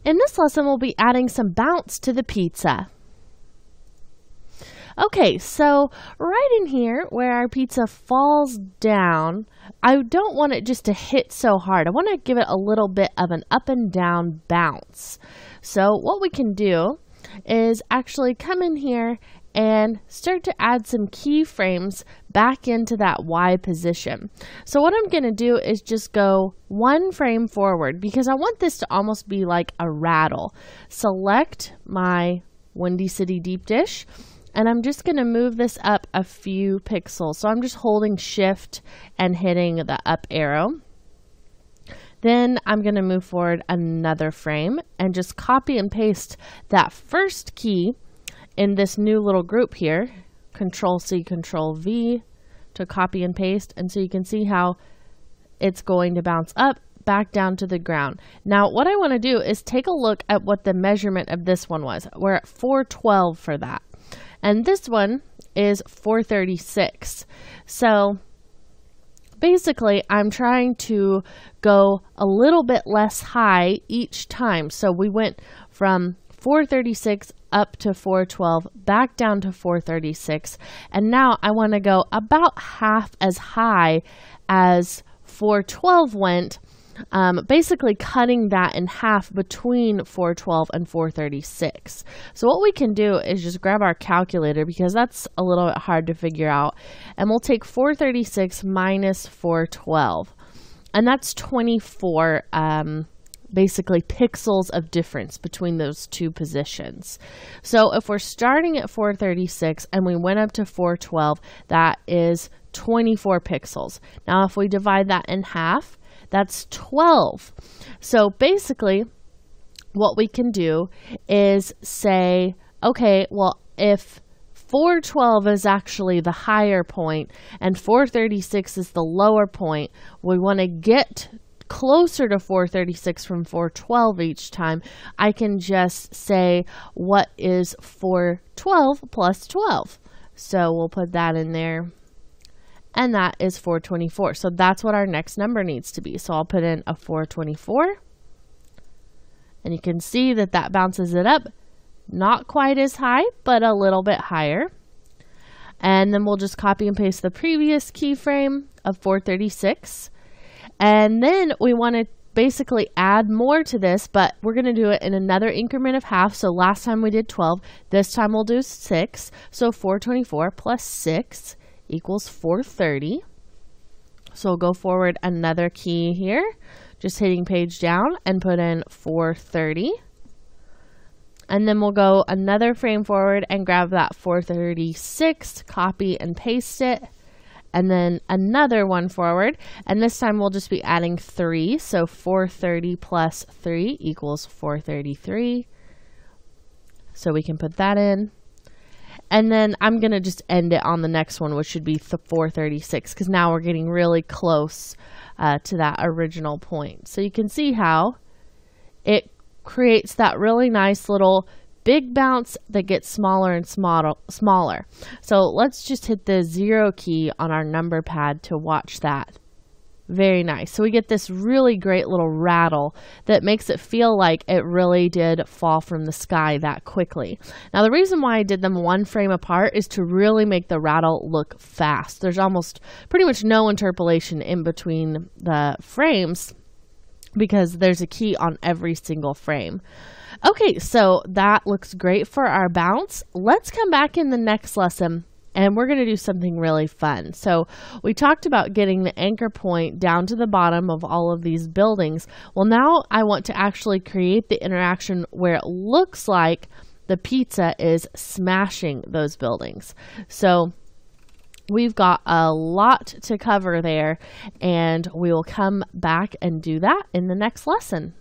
In this lesson, we'll be adding some bounce to the pizza. Okay, so right in here where our pizza falls down, I don't want it just to hit so hard. I want to give it a little bit of an up and down bounce. So what we can do is actually come in here and start to add some keyframes back into that Y position. So what I'm going to do is just go one frame forward because I want this to almost be like a rattle. Select my Windy City deep dish, and I'm just going to move this up a few pixels. So I'm just holding shift and hitting the up arrow. Then I'm going to move forward another frame and just copy and paste that first key in this new little group here, Control C, Control V to copy and paste. And so you can see how it's going to bounce up, back down to the ground. Now what I want to do is take a look at what the measurement of this one was. We're at 412 for that. And this one is 436. So basically, I'm trying to go a little bit less high each time. So we went from 436 up to 412, back down to 436. And now I want to go about half as high as 412 went, basically cutting that in half between 412 and 436. So what we can do is just grab our calculator because that's a little bit hard to figure out. And we'll take 436 minus 412. And that's 24 basically pixels of difference between those two positions. So if we're starting at 436 and we went up to 412, that is 24 pixels. Now if we divide that in half, that's 12. So basically what we can do is say, okay, well, if 412 is actually the higher point and 436 is the lower point, we want to get closer to 436 from 412 each time. I can just say, what is 412 plus 12? So we'll put that in there. And that is 424. So that's what our next number needs to be. So I'll put in a 424. And you can see that that bounces it up. Not quite as high, but a little bit higher. And then we'll just copy and paste the previous keyframe of 436. And then we want to basically add more to this, but we're going to do it in another increment of half. So last time we did 12. This time we'll do 6. So 424 plus 6 equals 430. So we'll go forward another key here, just hitting page down and put in 430. And then we'll go another frame forward and grab that 436, copy and paste it. And then another one forward. And this time we'll just be adding 3. So 430 plus 3 equals 433. So we can put that in. And then I'm going to just end it on the next one, which should be 436, because now we're getting really close to that original point. So you can see how it creates that really nice little big bounce that gets smaller and smaller. So let's just hit the 0 key on our number pad to watch that. Very nice. So we get this really great little rattle that makes it feel like it really did fall from the sky that quickly. Now the reason why I did them one frame apart is to really make the rattle look fast. There's almost pretty much no interpolation in between the frames because there's a key on every single frame. Okay, so that looks great for our bounce. Let's come back in the next lesson and we're going to do something really fun. So we talked about getting the anchor point down to the bottom of all of these buildings. Well, now I want to actually create the interaction where it looks like the pizza is smashing those buildings. So we've got a lot to cover there, and we will come back and do that in the next lesson.